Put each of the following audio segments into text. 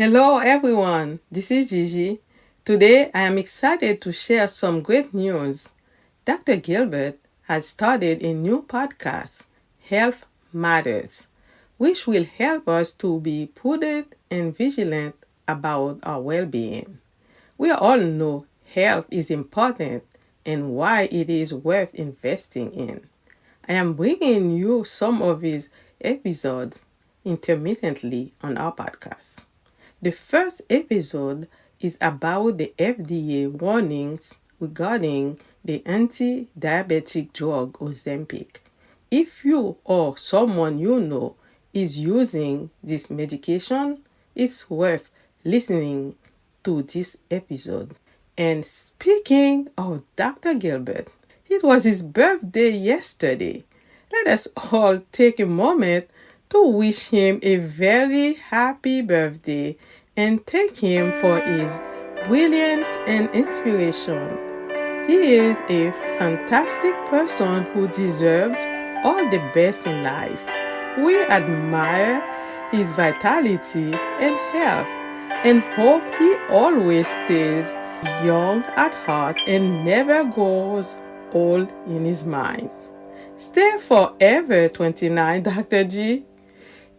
Hello everyone, this is Gigi. Today I am excited to share some great news. Dr. Gilbert has started a new podcast, Health Matters, which will help us to be prudent and vigilant about our well being. We all know health is important and why it is worth investing in. I am bringing you some of his episodes intermittently on our podcast. The first episode is about the FDA warnings regarding the anti-diabetic drug Ozempic. If you or someone you know is using this medication, it's worth listening to this episode. And speaking of Dr. Gilbert, it was his birthday yesterday. Let us all take a moment to wish him a very happy birthday and thank him for his brilliance and inspiration. He is a fantastic person who deserves all the best in life. We admire his vitality and health and hope he always stays young at heart and never grows old in his mind. Stay forever 29, Dr. G.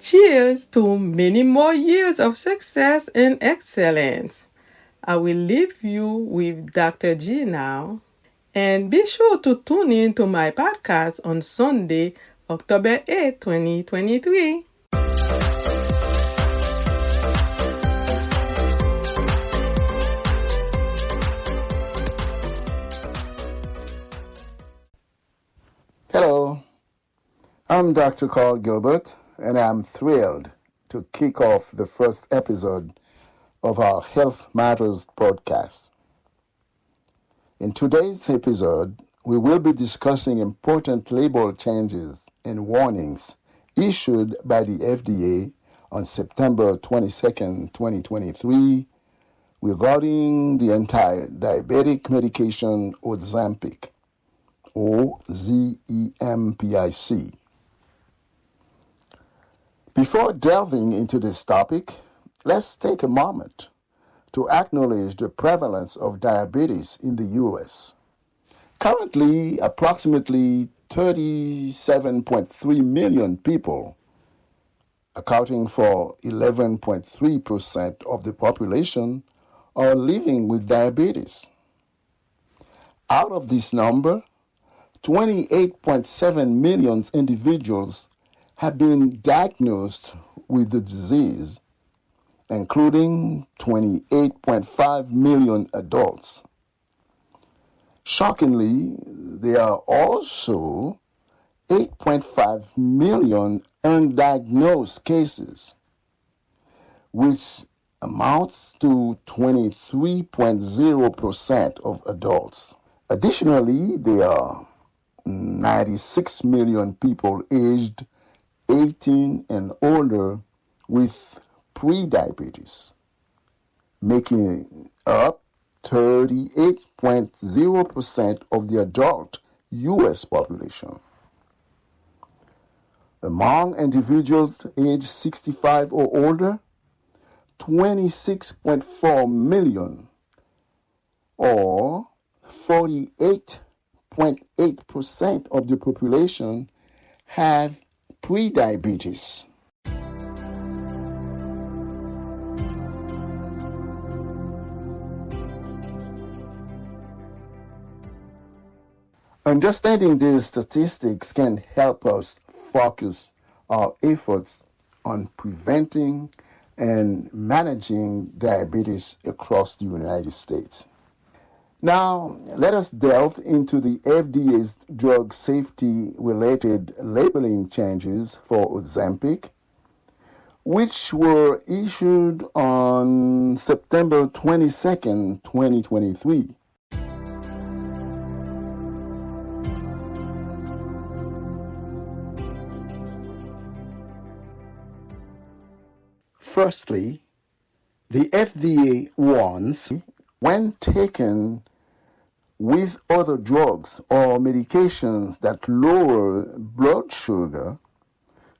Cheers to many more years of success and excellence. I will leave you with Dr. G now. And be sure to tune in to my podcast on Sunday, October 8, 2023. Hello, I'm Dr. Carl Gilbert, and I'm thrilled to kick off the first episode of our Health Matters podcast. In today's episode, we will be discussing important label changes and warnings issued by the FDA on September 22nd, 2023, regarding the anti-diabetic medication Ozempic, Ozempic. Before delving into this topic, let's take a moment to acknowledge the prevalence of diabetes in the U.S. Currently, approximately 37.3 million people, accounting for 11.3% of the population, are living with diabetes. Out of this number, 28.7 million individuals have been diagnosed with the disease, including 28.5 million adults. Shockingly, there are also 8.5 million undiagnosed cases, which amounts to 23.0% of adults. Additionally, there are 96 million people aged 18 and older with prediabetes, making up 38.0% of the adult U.S. population. Among individuals aged 65 or older, 26.4 million, or 48.8% of the population, have prediabetes. Understanding these statistics can help us focus our efforts on preventing and managing diabetes across the United States. Now, let us delve into the FDA's drug safety-related labeling changes for Ozempic, which were issued on September 22nd, 2023. Firstly, the FDA warns, when taken with other drugs or medications that lower blood sugar,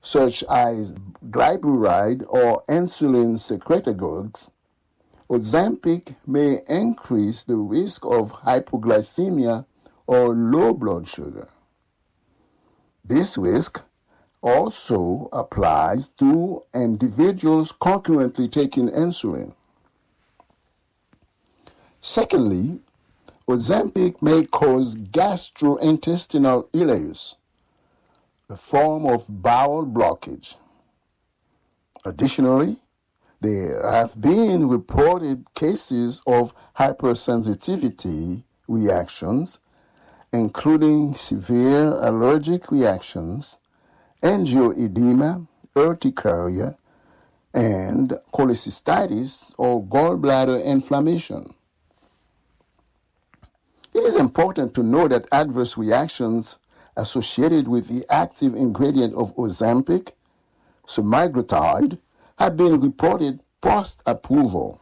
such as glyburide or insulin secretagogues, Ozempic may increase the risk of hypoglycemia or low blood sugar. This risk also applies to individuals concurrently taking insulin. Secondly, Ozempic may cause gastrointestinal ileus, a form of bowel blockage. Additionally, there have been reported cases of hypersensitivity reactions, including severe allergic reactions, angioedema, urticaria, and cholecystitis or gallbladder inflammation. It is important to know that adverse reactions associated with the active ingredient of Ozempic, semaglutide, have been reported post-approval.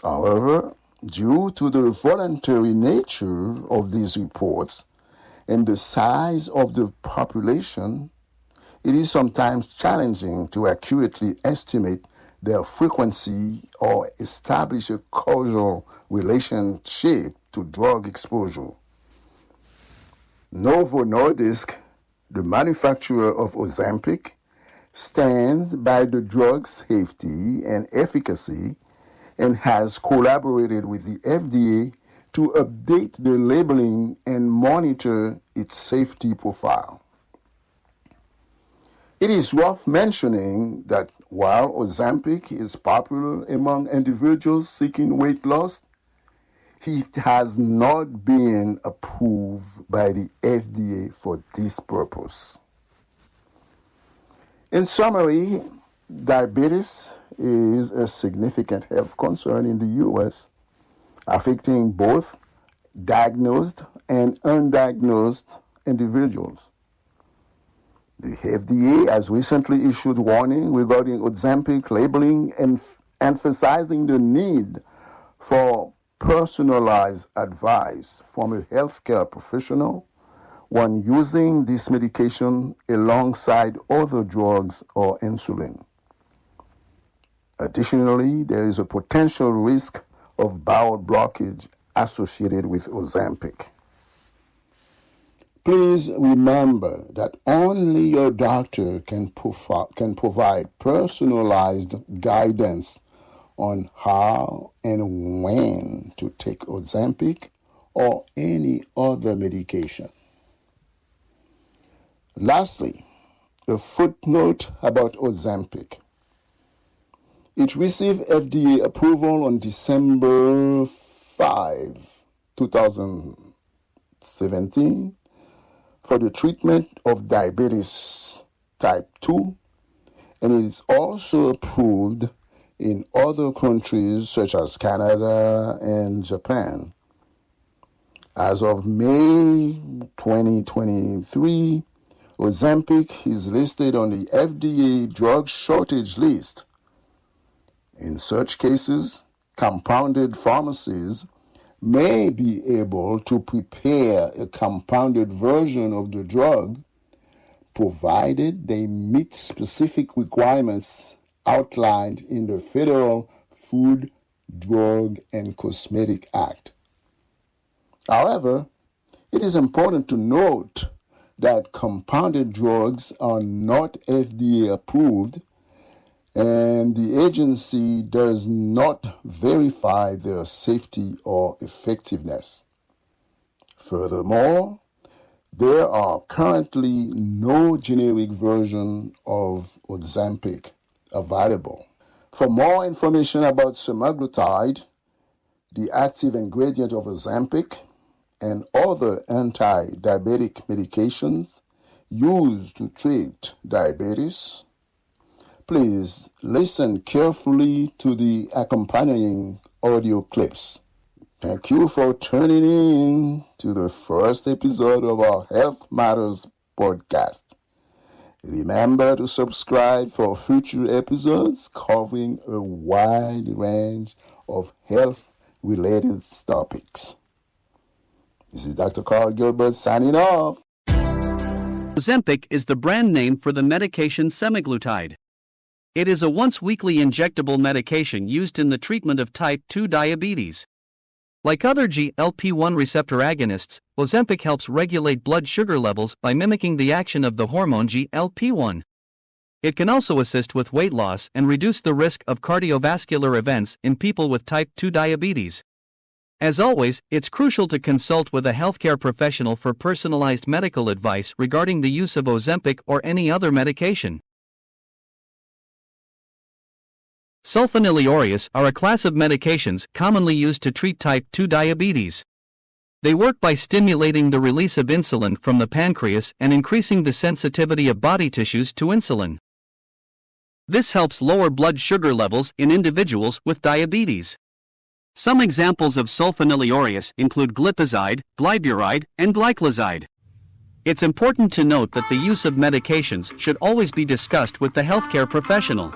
However, due to the voluntary nature of these reports and the size of the population, it is sometimes challenging to accurately estimate their frequency or establish a causal relationship to drug exposure. Novo Nordisk, the manufacturer of Ozempic, stands by the drug's safety and efficacy and has collaborated with the FDA to update the labeling and monitor its safety profile. It is worth mentioning that while Ozempic is popular among individuals seeking weight loss, it has not been approved by the FDA for this purpose. In summary, diabetes is a significant health concern in the U.S., affecting both diagnosed and undiagnosed individuals. The FDA has recently issued warning regarding Ozempic labeling and emphasizing the need for personalized advice from a healthcare professional when using this medication alongside other drugs or insulin. Additionally, there is a potential risk of bowel blockage associated with Ozempic. Please remember that only your doctor can provide personalized guidance on how and when to take Ozempic or any other medication. Lastly, a footnote about Ozempic. It received FDA approval on December 5, 2017 for the treatment of diabetes type 2, and it is also approved in other countries such as Canada and Japan. As of May 2023, Ozempic is listed on the FDA drug shortage list. In such cases, compounded pharmacies may be able to prepare a compounded version of the drug, provided they meet specific requirements outlined in the Federal Food, Drug, and Cosmetic Act. However, it is important to note that compounded drugs are not FDA approved, and the agency does not verify their safety or effectiveness. Furthermore, there are currently no generic version of Ozempic available. For more information about semaglutide, the active ingredient of Ozempic, and other anti-diabetic medications used to treat diabetes, please listen carefully to the accompanying audio clips. Thank you for tuning in to the first episode of our Health Matters podcast. Remember to subscribe for future episodes covering a wide range of health-related topics. This is Dr. Carl Gilbert signing off. Ozempic is the brand name for the medication semaglutide. It is a once-weekly injectable medication used in the treatment of type 2 diabetes. Like other GLP-1 receptor agonists, Ozempic helps regulate blood sugar levels by mimicking the action of the hormone GLP-1. It can also assist with weight loss and reduce the risk of cardiovascular events in people with type 2 diabetes. As always, it's crucial to consult with a healthcare professional for personalized medical advice regarding the use of Ozempic or any other medication. Sulfonyl aureus are a class of medications commonly used to treat type 2 diabetes. They work by stimulating the release of insulin from the pancreas and increasing the sensitivity of body tissues to insulin. This helps lower blood sugar levels in individuals with diabetes. Some examples of sulfonyl aureus include glipizide, glyburide, and glyclazide. It's important to note that the use of medications should always be discussed with the healthcare professional.